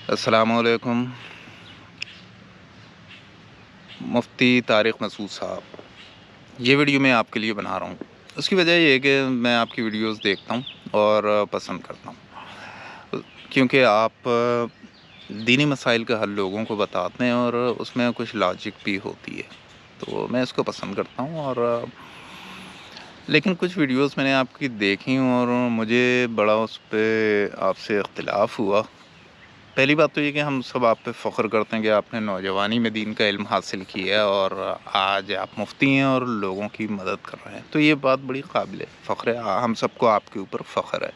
السلام علیکم مفتی طارق مسعود صاحب، یہ ویڈیو میں آپ کے لیے بنا رہا ہوں۔ اس کی وجہ یہ ہے کہ میں آپ کی ویڈیوز دیکھتا ہوں اور پسند کرتا ہوں، کیونکہ آپ دینی مسائل کا حل لوگوں کو بتاتے ہیں اور اس میں کچھ لاجک بھی ہوتی ہے، تو میں اس کو پسند کرتا ہوں۔ اور لیکن کچھ ویڈیوز میں نے آپ کی دیکھی اور مجھے بڑا اس پہ آپ سے اختلاف ہوا۔ پہلی بات تو یہ کہ ہم سب آپ پہ فخر کرتے ہیں کہ آپ نے نوجوانی میں دین کا علم حاصل کیا ہے اور آج آپ مفتی ہیں اور لوگوں کی مدد کر رہے ہیں، تو یہ بات بڑی قابل فخر ہے، ہم سب کو آپ کے اوپر فخر ہے۔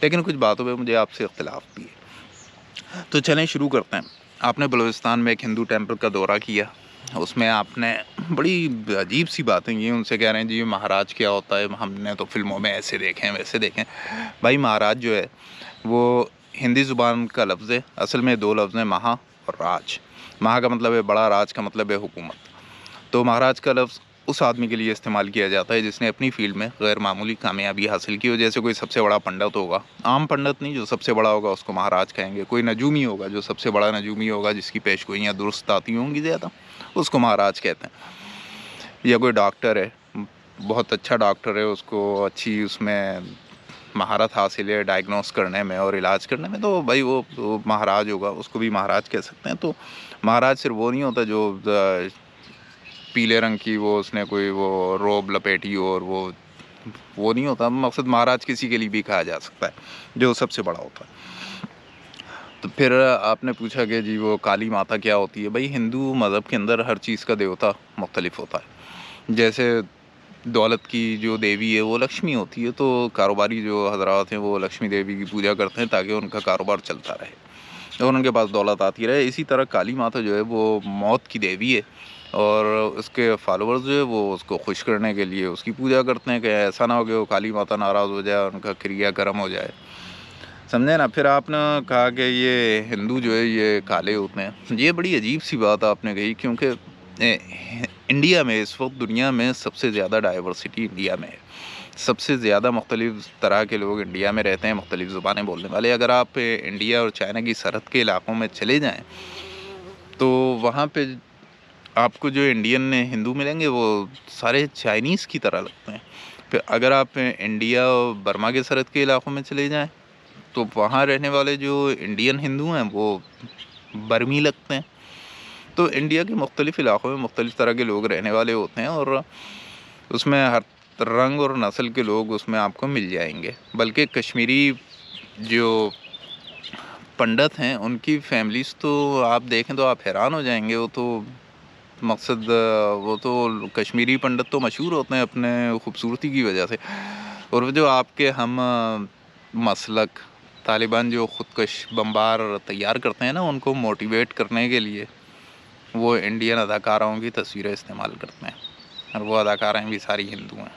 لیکن کچھ باتوں پہ مجھے آپ سے اختلاف بھی ہے، تو چلیں شروع کرتے ہیں۔ آپ نے بلوچستان میں ایک ہندو ٹیمپل کا دورہ کیا، اس میں آپ نے بڑی عجیب سی باتیں کی۔ ان سے کہہ رہے ہیں جی مہاراج کیا ہوتا ہے، ہم نے تو فلموں میں ایسے دیکھیں ویسے دیکھیں۔ بھائی مہاراج جو ہے وہ ہندی زبان کا لفظ ہے، اصل میں دو لفظ ہیں، مہا اور راج۔ مہا کا مطلب ہے بڑا، راج کا مطلب ہے حکومت۔ تو مہاراج کا لفظ اس آدمی کے لیے استعمال کیا جاتا ہے جس نے اپنی فیلڈ میں غیر معمولی کامیابی حاصل کی ہو، جیسے کوئی سب سے بڑا پنڈت ہوگا، عام پنڈت نہیں، جو سب سے بڑا ہوگا اس کو مہاراج کہیں گے۔ کوئی نجومی ہوگا، جو سب سے بڑا نجومی ہوگا، جس کی پیشگوئیاں درست آتی ہوں گی زیادہ، اس کو مہاراج کہتے ہیں۔ یا کوئی ڈاکٹر ہے، بہت اچھا ڈاکٹر ہے، اس کو اچھی اس میں مہارت حاصل ہے ڈائگنوس کرنے میں اور علاج کرنے میں، تو بھائی وہ مہاراج ہوگا، اس کو بھی مہاراج کہہ سکتے ہیں۔ تو مہاراج صرف وہ نہیں ہوتا جو پیلے رنگ کی وہ اس نے کوئی وہ روب لپیٹی ہو، اور وہ نہیں ہوتا مقصد۔ مہاراج کسی کے لیے بھی کہا جا سکتا ہے جو سب سے بڑا ہوتا ہے۔ تو پھر آپ نے پوچھا کہ جی وہ کالی ماتا کیا ہوتی ہے۔ بھائی ہندو مذہب کے اندر ہر چیز کا دیوتا مختلف ہوتا ہے، جیسے دولت کی جو دیوی ہے وہ لکشمی ہوتی ہے، تو کاروباری جو حضرات ہیں وہ لکشمی دیوی کی پوجا کرتے ہیں تاکہ ان کا کاروبار چلتا رہے اور ان کے پاس دولت آتی رہے۔ اسی طرح کالی ماتا جو ہے وہ موت کی دیوی ہے، اور اس کے فالوورز جو ہے وہ اس کو خوش کرنے کے لیے اس کی پوجا کرتے ہیں کہ ایسا نہ ہو کہ وہ کالی ماتا ناراض ہو جائے اور ان کا کریا کرم ہو جائے، سمجھے نا۔ پھر آپ نے کہا کہ یہ ہندو جو ہے یہ کالے ہوتے ہیں، یہ بڑی عجیب سی بات آپ نے کہی، کیونکہ انڈیا میں اس وقت دنیا میں سب سے زیادہ ڈائیورسٹی انڈیا میں ہے، سب سے زیادہ مختلف طرح کے لوگ انڈیا میں رہتے ہیں، مختلف زبانیں بولنے والے۔ اگر آپ انڈیا اور چائنا کی سرحد کے علاقوں میں چلے جائیں تو وہاں پہ آپ کو جو انڈین ہندو ملیں گے وہ سارے چائنیز کی طرح لگتے ہیں۔ پھر اگر آپ انڈیا اور برما کے سرحد کے علاقوں میں چلے جائیں تو وہاں رہنے والے جو انڈین ہندو ہیں وہ برمی لگتے ہیں۔ تو انڈیا کے مختلف علاقوں میں مختلف طرح کے لوگ رہنے والے ہوتے ہیں، اور اس میں ہر رنگ اور نسل کے لوگ اس میں آپ کو مل جائیں گے۔ بلکہ کشمیری جو پنڈت ہیں ان کی فیملیز تو آپ دیکھیں تو آپ حیران ہو جائیں گے۔ وہ تو مقصد وہ تو کشمیری پنڈت تو مشہور ہوتے ہیں اپنے خوبصورتی کی وجہ سے، اور جو آپ کے ہم مسلک طالبان جو خودکش بمبار تیار کرتے ہیں نا، ان کو موٹیویٹ کرنے کے لیے وہ انڈین اداکاروں کی تصویریں استعمال کرتے ہیں، اور وہ اداکاریں بھی ساری ہندو ہیں۔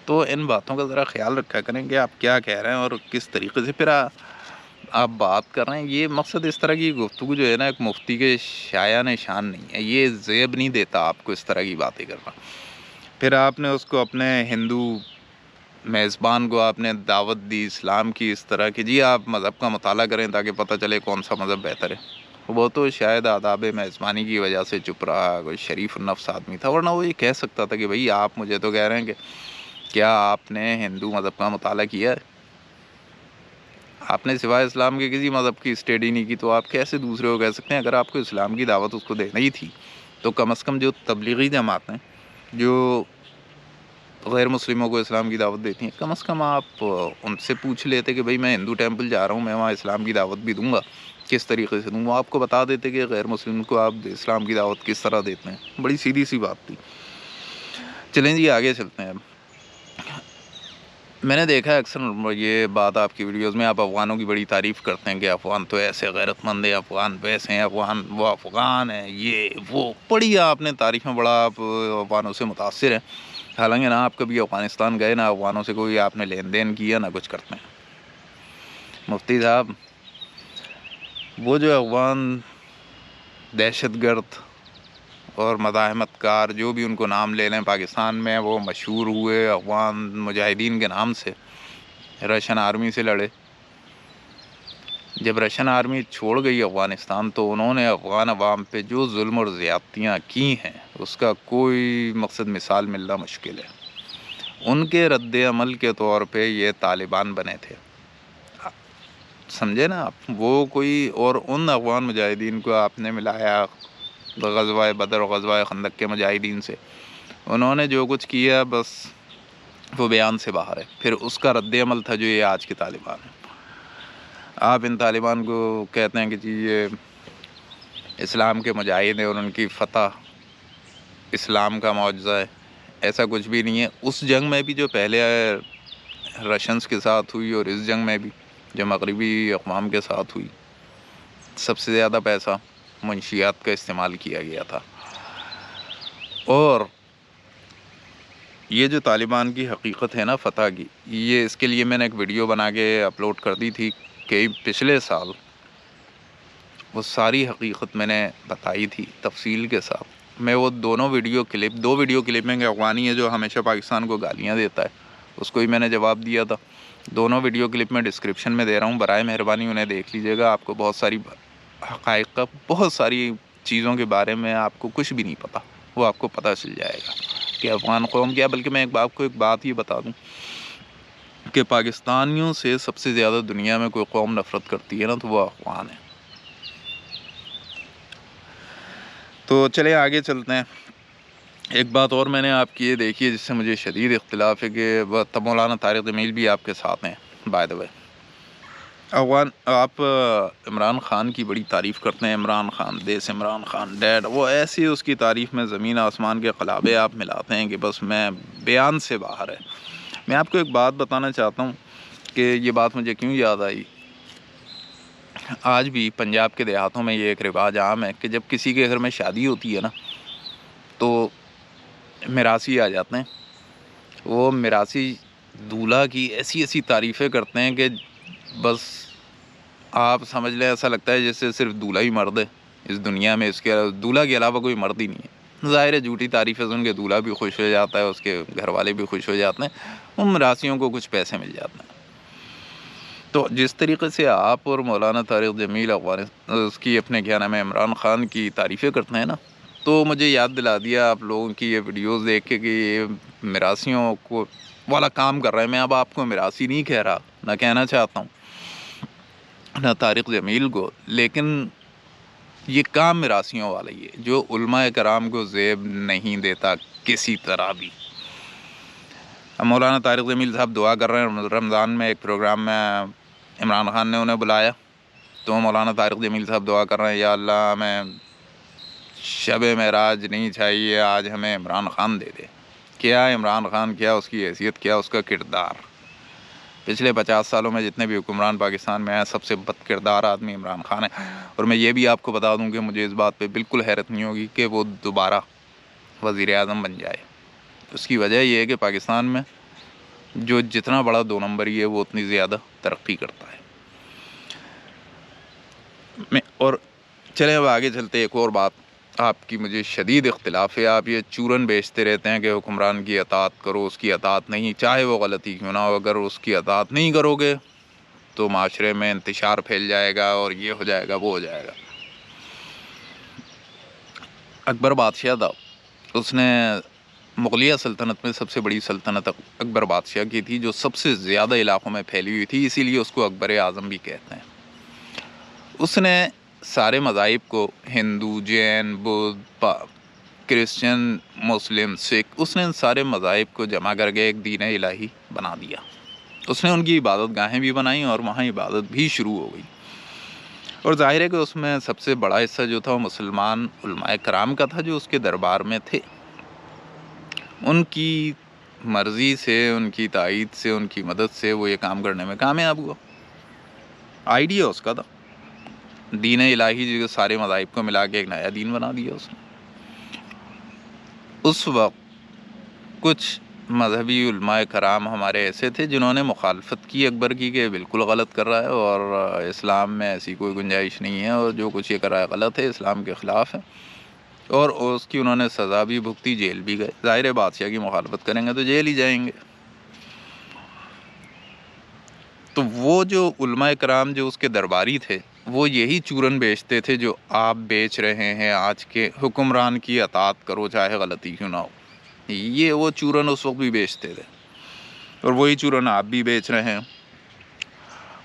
تو ان باتوں کا ذرا خیال رکھا کریں کہ آپ کیا کہہ رہے ہیں اور کس طریقے سے پھر آپ بات کر رہے ہیں۔ یہ مقصد اس طرح کی گفتگو جو ہے نا، ایک مفتی کے شایان شان نہیں ہے، یہ زیب نہیں دیتا آپ کو اس طرح کی باتیں کرنا۔ پھر آپ نے اس کو اپنے ہندو میزبان کو آپ نے دعوت دی اسلام کی اس طرح کہ جی آپ مذہب کا مطالعہ کریں تاکہ پتہ چلے کون سا مذہب بہتر ہے۔ وہ تو شاید آداب میزبانی کی وجہ سے چپ رہا، کوئی شریف النفس آدمی تھا، ورنہ وہ یہ کہہ سکتا تھا کہ بھئی آپ مجھے تو کہہ رہے ہیں کہ کیا آپ نے ہندو مذہب کا مطالعہ کیا ہے؟ آپ نے سوائے اسلام کے کسی مذہب کی اسٹڈی نہیں کی، تو آپ کیسے دوسرے کو کہہ سکتے ہیں؟ اگر آپ کو اسلام کی دعوت اس کو دینا ہی تھی تو کم از کم جو تبلیغی جماعتیں جو غیر مسلموں کو اسلام کی دعوت دیتی ہیں، کم از کم آپ ان سے پوچھ لیتے کہ بھئی میں ہندو ٹیمپل جا رہا ہوں، میں وہاں اسلام کی دعوت بھی دوں گا، کس طریقے سے دوں گا؟ آپ کو بتا دیتے کہ غیر مسلم کو آپ اسلام کی دعوت کس طرح دیتے ہیں۔ بڑی سیدھی سی بات تھی۔ چلیں جی آگے چلتے ہیں۔ میں نے دیکھا ہے اکثر یہ بات آپ کی ویڈیوز میں، آپ افغانوں کی بڑی تعریف کرتے ہیں کہ افغان تو ایسے غیرت مند ہیں، افغان ویسے ہیں، افغان وہ افغان ہیں، یہ وہ بڑی آپ نے تعریف میں بڑا آپ افغانوں سے متاثر ہیں، حالانکہ نہ آپ کبھی افغانستان گئے، نہ افغانوں سے کوئی آپ نے لین دین کیا، نہ کچھ کرتے ہیں۔ مفتی صاحب وہ جو افغان دہشت گرد اور مزاحمت کار جو بھی ان کو نام لے لیں، پاکستان میں وہ مشہور ہوئے افغان مجاہدین کے نام سے، رشین آرمی سے لڑے، جب رشین آرمی چھوڑ گئی افغانستان تو انہوں نے افغان عوام پہ جو ظلم اور زیادتیاں کی ہیں اس کا کوئی مقصد مثال ملنا مشکل ہے۔ ان کے رد عمل کے طور پہ یہ طالبان بنے تھے، سمجھے نا آپ، وہ کوئی اور ان افغان مجاہدین کو آپ نے ملایا غزوہ بدر اور غزوہ خندق کے مجاہدین سے، انہوں نے جو کچھ کیا بس وہ بیان سے باہر ہے۔ پھر اس کا رد عمل تھا جو یہ آج کے طالبان ہیں۔ آپ ان طالبان کو کہتے ہیں کہ جی یہ اسلام کے مجاہد ہیں اور ان کی فتح اسلام کا معجزہ ہے، ایسا کچھ بھی نہیں ہے۔ اس جنگ میں بھی جو پہلے رشنس کے ساتھ ہوئی اور اس جنگ میں بھی جو مغربی اقوام کے ساتھ ہوئی، سب سے زیادہ پیسہ منشیات کا استعمال کیا گیا تھا۔ اور یہ جو طالبان کی حقیقت ہے نا فتح کی، یہ اس کے لیے میں نے ایک ویڈیو بنا کے اپلوڈ کر دی تھی کہ پچھلے سال وہ ساری حقیقت میں نے بتائی تھی تفصیل کے ساتھ۔ میں وہ دو ویڈیو کلپ میں افغانی ہے جو ہمیشہ پاکستان کو گالیاں دیتا ہے، اس کو ہی میں نے جواب دیا تھا۔ دونوں ویڈیو کلپ میں ڈسکرپشن میں دے رہا ہوں، برائے مہربانی انہیں دیکھ لیجیے گا۔ آپ کو بہت ساری حقائق کا، بہت ساری چیزوں کے بارے میں آپ کو کچھ بھی نہیں پتہ، وہ آپ کو پتہ چل جائے گا کہ افغان قوم کیا۔ بلکہ میں آپ کو ایک بات یہ بتا دوں کہ پاکستانیوں سے سب سے زیادہ دنیا میں کوئی قوم نفرت کرتی ہے نا تو وہ افغان ہے۔ تو چلے آگے چلتے ہیں۔ ایک بات اور میں نے آپ کی یہ دیکھی ہے جس سے مجھے شدید اختلاف ہے کہ تب مولانا طارق جمیل بھی آپ کے ساتھ ہیں بائی دا وے۔ آپ عمران خان کی بڑی تعریف کرتے ہیں، عمران خان دیس، عمران خان ڈیڈ، وہ ایسی اس کی تعریف میں زمین آسمان کے قلابے آپ ملاتے ہیں کہ بس میں بیان سے باہر ہے۔ میں آپ کو ایک بات بتانا چاہتا ہوں کہ یہ بات مجھے کیوں یاد آئی۔ آج بھی پنجاب کے دیہاتوں میں یہ ایک رواج عام ہے کہ جب کسی کے گھر میں شادی ہوتی ہے نا تو میراثی آ جاتے ہیں، وہ میراثی دولہا کی ایسی تعریفیں کرتے ہیں کہ بس آپ سمجھ لیں ایسا لگتا ہے جیسے صرف دولہا ہی مرد ہے اس دنیا میں، اس کے دولہا کے علاوہ کوئی مرد ہی نہیں ہے۔ ظاہر ہے جھوٹی تعریفیں سن کے دولہا بھی خوش ہو جاتا ہے، اس کے گھر والے بھی خوش ہو جاتے ہیں، ان میراثیوں کو کچھ پیسے مل جاتے ہیں۔ تو جس طریقے سے آپ اور مولانا طارق جمیل اس کی اپنے کیا نام ہے عمران خان کی تعریفیں کرتے ہیں نا، تو مجھے یاد دلا دیا آپ لوگوں کی یہ ویڈیوز دیکھ کے کہ یہ میراثیوں کو والا کام کر رہے ہیں۔ میں اب آپ کو میراثی نہیں کہہ رہا، نہ کہنا چاہتا ہوں، نہ طارق جمیل کو، لیکن یہ کام میراثیوں والا ہی ہے جو علماء کرام کو زیب نہیں دیتا کسی طرح بھی۔ مولانا طارق جمیل صاحب دعا کر رہے ہیں، رمضان میں ایک پروگرام میں عمران خان نے انہیں بلایا تو مولانا طارق جمیل صاحب دعا کر رہے ہیں، یا اللہ ہمیں شب معراج نہیں چاہیے، آج ہمیں عمران خان دے دے۔ کیا عمران خان، کیا اس کی حیثیت، کیا اس کا کردار۔ پچھلے 50 سالوں میں جتنے بھی حکمران پاکستان میں ہیں سب سے بد کردار آدمی عمران خان ہے۔ اور میں یہ بھی آپ کو بتا دوں کہ مجھے اس بات پہ بالکل حیرت نہیں ہوگی کہ وہ دوبارہ وزیر اعظم بن جائے۔ اس کی وجہ یہ ہے کہ پاکستان میں جو جتنا بڑا 2 نمبری ہے وہ اتنی زیادہ ترقی کرتا ہے۔ اور چلیں اب آگے چلتے، ایک اور بات آپ کی مجھے شدید اختلاف ہے۔ آپ یہ چورن بیچتے رہتے ہیں کہ حکمران کی اطاعت کرو، اس کی اطاعت نہیں، چاہے وہ غلطی کیوں نہ ہو، اگر اس کی اطاعت نہیں کرو گے تو معاشرے میں انتشار پھیل جائے گا اور یہ ہو جائے گا، وہ ہو جائے گا۔ اکبر بادشاہ تھا، اس نے مغلیہ سلطنت میں سب سے بڑی سلطنت اکبر بادشاہ کی تھی جو سب سے زیادہ علاقوں میں پھیلی ہوئی تھی، اسی لیے اس کو اکبر اعظم بھی کہتے ہیں۔ اس نے سارے مذاہب کو، ہندو، جین، بدھ، کرسچن، مسلم، سکھ، اس نے ان سارے مذاہب کو جمع کر کے ایک دین الہی بنا دیا۔ اس نے ان کی عبادت گاہیں بھی بنائیں اور وہاں عبادت بھی شروع ہو گئی۔ اور ظاہر ہے کہ اس میں سب سے بڑا حصہ جو تھا وہ مسلمان علماء کرام کا تھا جو اس کے دربار میں تھے۔ ان کی مرضی سے، ان کی تائید سے، ان کی مدد سے وہ یہ کام کرنے میں کامیاب ہوا۔ آئیڈیا اس کا تھا، دین الہی جو سارے مذاہب کو ملا کے ایک نیا دین بنا دیا اس نے۔ اس وقت کچھ مذہبی علماء کرام ہمارے ایسے تھے جنہوں نے مخالفت کی اکبر کی کہ بالکل غلط کر رہا ہے اور اسلام میں ایسی کوئی گنجائش نہیں ہے اور جو کچھ یہ کر رہا ہے غلط ہے، اسلام کے خلاف ہے، اور اس کی انہوں نے سزا بھی بھگتی، جیل بھی گئے۔ ظاہر ہے بادشاہ کی مخالفت کریں گے تو جیل ہی جائیں گے۔ تو وہ جو علماء کرام جو اس کے درباری تھے وہ یہی چورن بیچتے تھے جو آپ بیچ رہے ہیں آج کے حکمران کی اطاعت کرو چاہے غلطی کیوں نہ ہو. یہ وہ چورن اس وقت بھی بیچتے تھے اور وہی چورن آپ بھی بیچ رہے ہیں.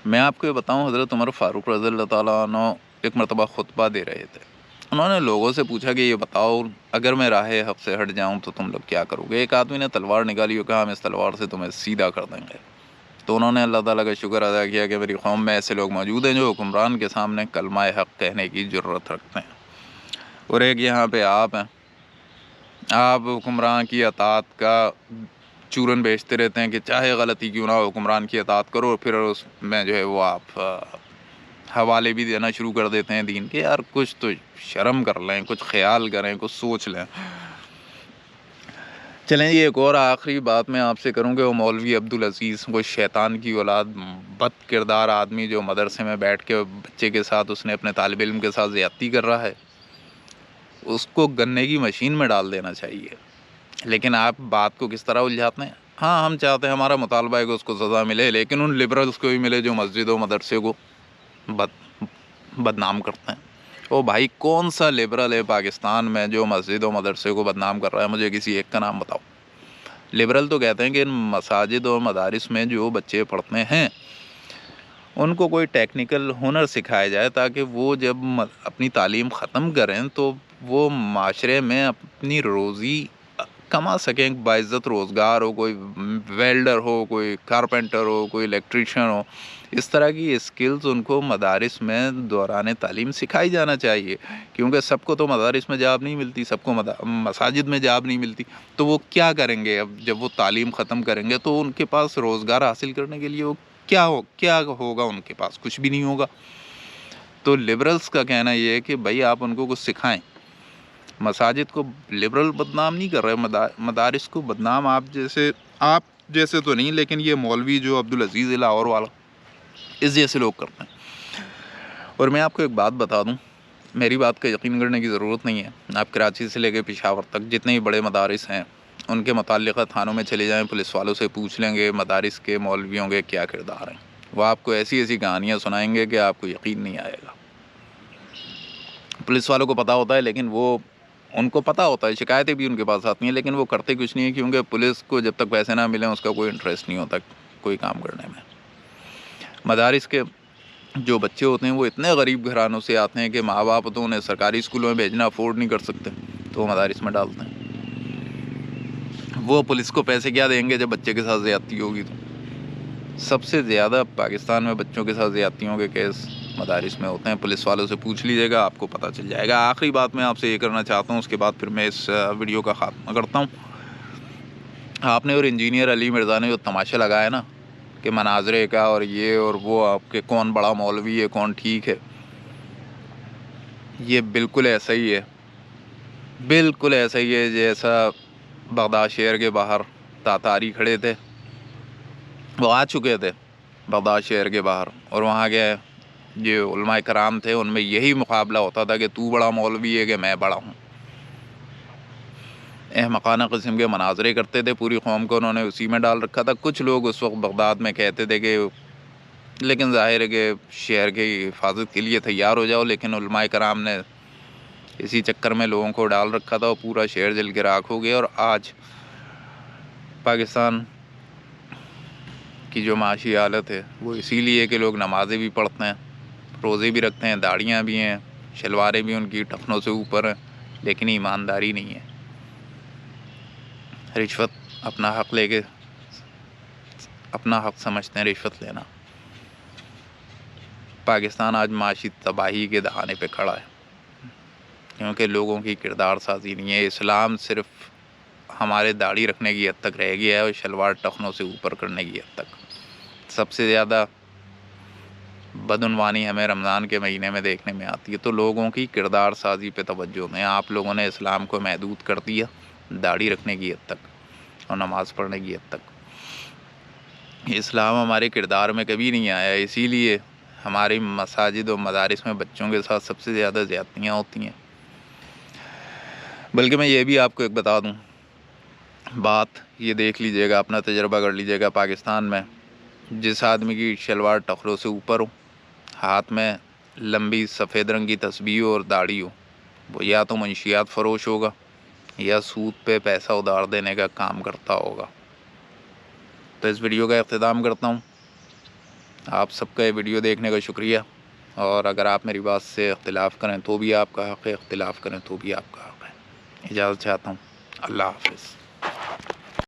میں آپ کو یہ بتاؤں، حضرت عمر فاروق رضی اللہ تعالیٰ عنہ ایک مرتبہ خطبہ دے رہے تھے. انہوں نے لوگوں سے پوچھا کہ یہ بتاؤ اگر میں راہ حق سے ہٹ جاؤں تو تم لوگ کیا کرو گے. ایک آدمی نے تلوار نکالی اور کہا ہم اس تلوار سے تمہیں سیدھا کر دیں گے. تو انہوں نے اللہ تعالیٰ کا شکر ادا کیا کہ میری قوم میں ایسے لوگ موجود ہیں جو حکمران کے سامنے کلمہ حق کہنے کی جرت رکھتے ہیں. اور ایک یہاں پہ آپ ہیں، آپ حکمران کی اطاعت کا چورن بیچتے رہتے ہیں کہ چاہے غلطی کیوں نہ ہو حکمران کی اطاعت کرو، اور پھر اس میں جو ہے وہ آپ حوالے بھی دینا شروع کر دیتے ہیں دین کے. یار کچھ تو شرم کر لیں، کچھ خیال کریں، کچھ سوچ لیں. چلیں یہ ایک اور آخری بات میں آپ سے کروں کہ وہ مولوی عبدالعزیز، وہ شیطان کی اولاد بد کردار آدمی جو مدرسے میں بیٹھ کے بچے کے ساتھ اس نے اپنے طالب علم کے ساتھ زیادتی کر رہا ہے، اس کو گنے کی مشین میں ڈال دینا چاہیے. لیکن آپ بات کو کس طرح الجھاتے ہیں؟ ہاں ہم چاہتے ہیں ہمارا مطالبہ ہے کہ اس کو سزا ملے، لیکن ان لبرلز کو بھی ملے جو مسجد و مدرسے کو بدنام کرتے ہیں. او بھائی کون سا لبرل ہے پاکستان میں جو مسجد و مدرسے کو بدنام کر رہا ہے؟ مجھے کسی ایک کا نام بتاؤ. لبرل تو کہتے ہیں کہ ان مساجد و مدارس میں جو بچے پڑھتے ہیں ان کو کوئی ٹیکنیکل ہنر سکھایا جائے تاکہ وہ جب اپنی تعلیم ختم کریں تو وہ معاشرے میں اپنی روزی کما سکیں، باعزت روزگار ہو، کوئی ویلڈر ہو، کوئی کارپینٹر ہو، کوئی الیکٹریشین ہو. اس طرح کی اسکلز ان کو مدارس میں دوران تعلیم سکھائی جانا چاہیے، کیونکہ سب کو تو مدارس میں جاب نہیں ملتی، سب کو مساجد میں جاب نہیں ملتی. تو وہ کیا کریں گے اب جب وہ تعلیم ختم کریں گے؟ تو ان کے پاس روزگار حاصل کرنے کے لیے وہ کیا ہوگا؟ ان کے پاس کچھ بھی نہیں ہوگا. تو لبرلز کا کہنا یہ ہے کہ بھائی آپ ان کو کچھ سکھائیں. مساجد کو لبرل بدنام نہیں کر رہے، مدارس کو بدنام آپ جیسے تو نہیں، لیکن یہ مولوی جو عبدالعزیز لاہور والا اس جیسے لوگ کرتے ہیں. اور میں آپ کو ایک بات بتا دوں، میری بات کا یقین کرنے کی ضرورت نہیں ہے. آپ کراچی سے لے کے پشاور تک جتنے ہی بڑے مدارس ہیں ان کے متعلقہ تھانوں میں چلے جائیں، پولیس والوں سے پوچھ لیں گے مدارس کے مولویوں کے کیا کردار ہیں. وہ آپ کو ایسی ایسی کہانیاں سنائیں گے کہ آپ کو یقین نہیں آئے گا. پولیس والوں کو پتہ ہوتا ہے، لیکن ان کو پتہ ہوتا ہے، شکایتیں بھی ان کے پاس آتی ہیں، لیکن وہ کرتے کچھ نہیں ہے، کیونکہ پولیس کو جب تک پیسے نہ ملیں اس کا کوئی انٹرسٹ نہیں ہوتا کوئی کام کرنے میں. مدارس کے جو بچے ہوتے ہیں وہ اتنے غریب گھرانوں سے آتے ہیں کہ ماں باپ تو انہیں سرکاری اسکولوں میں بھیجنا افورڈ نہیں کر سکتے، تو وہ مدارس میں ڈالتے ہیں. وہ پولیس کو پیسے کیا دیں گے جب بچے کے ساتھ زیادتی ہوگی؟ تو سب سے زیادہ پاکستان میں بچوں کے ساتھ زیادتیوں کے کیس مدارس میں ہوتے ہیں. پولیس والوں سے پوچھ لیجیے گا، آپ کو پتہ چل جائے گا. آخری بات میں آپ سے یہ کرنا چاہتا ہوں، اس کے بعد پھر میں اس ویڈیو کا خاتمہ کرتا ہوں. آپ نے اور انجینئر علی مرزا نے جو تماشا لگایا نا کہ مناظرے کا اور یہ اور وہ، آپ کے کون بڑا مولوی ہے کون ٹھیک ہے، یہ بالکل ایسا ہی ہے، بالکل ایسا ہی ہے جیسا بغداد شہر کے باہر تاتاری کھڑے تھے. وہ آ چکے تھے بغداد شہر کے باہر، اور وہاں کے جو علماء کرام تھے ان میں یہی مقابلہ ہوتا تھا کہ تو بڑا مولوی ہے کہ میں بڑا ہوں. احمقانہ قسم کے مناظرے کرتے تھے، پوری قوم کو انہوں نے اسی میں ڈال رکھا تھا. کچھ لوگ اس وقت بغداد میں کہتے تھے کہ لیکن ظاہر ہے کہ شہر کی حفاظت کے لیے تیار ہو جاؤ، لیکن علماء کرام نے اسی چکر میں لوگوں کو ڈال رکھا تھا اور پورا شہر جل کے راکھ ہو گیا. اور آج پاکستان کی جو معاشی حالت ہے وہ اسی لیے کہ لوگ نمازیں بھی پڑھتے ہیں، روزے بھی رکھتے ہیں، داڑیاں بھی ہیں، شلواریں بھی ان کی ٹخنوں سے اوپر ہیں، لیکن ایمانداری نہیں ہے. رشوت اپنا حق لے کے اپنا حق سمجھتے ہیں رشوت لینا. پاکستان آج معاشی تباہی کے دہانے پہ کھڑا ہے کیونکہ لوگوں کی کردار سازی نہیں ہے. اسلام صرف ہمارے داڑھی رکھنے کی حد تک رہ گیا ہے اور شلوار ٹخنوں سے اوپر کرنے کی حد تک. سب سے زیادہ بدعنوانی ہمیں رمضان کے مہینے میں دیکھنے میں آتی ہے. تو لوگوں کی کردار سازی پہ توجہ دیں. آپ لوگوں نے اسلام کو محدود کر دیا داڑھی رکھنے کی حد تک اور نماز پڑھنے کی حد تک. اسلام ہمارے کردار میں کبھی نہیں آیا، اسی لیے ہماری مساجد و مدارس میں بچوں کے ساتھ سب سے زیادہ زیادتیاں ہوتی ہیں. بلکہ میں یہ بھی آپ کو ایک بتا دوں، بات یہ دیکھ لیجئے گا، اپنا تجربہ کر لیجئے گا. پاکستان میں جس آدمی کی شلوار ٹخروں سے اوپر ہو، ہاتھ میں لمبی سفید رنگ کی تسبیح اور داڑھی ہو، وہ یا تو منشیات فروش ہوگا یا سود پہ پیسہ ادھار دینے کا کام کرتا ہوگا۔ تو اس ویڈیو کا اختتام کرتا ہوں۔ آپ سب کا یہ ویڈیو دیکھنے کا شکریہ، اور اگر آپ میری بات سے اختلاف کریں تو بھی آپ کا حق ہے، اختلاف کریں تو بھی آپ کا حق ہے۔ اجازت چاہتا ہوں۔ اللہ حافظ۔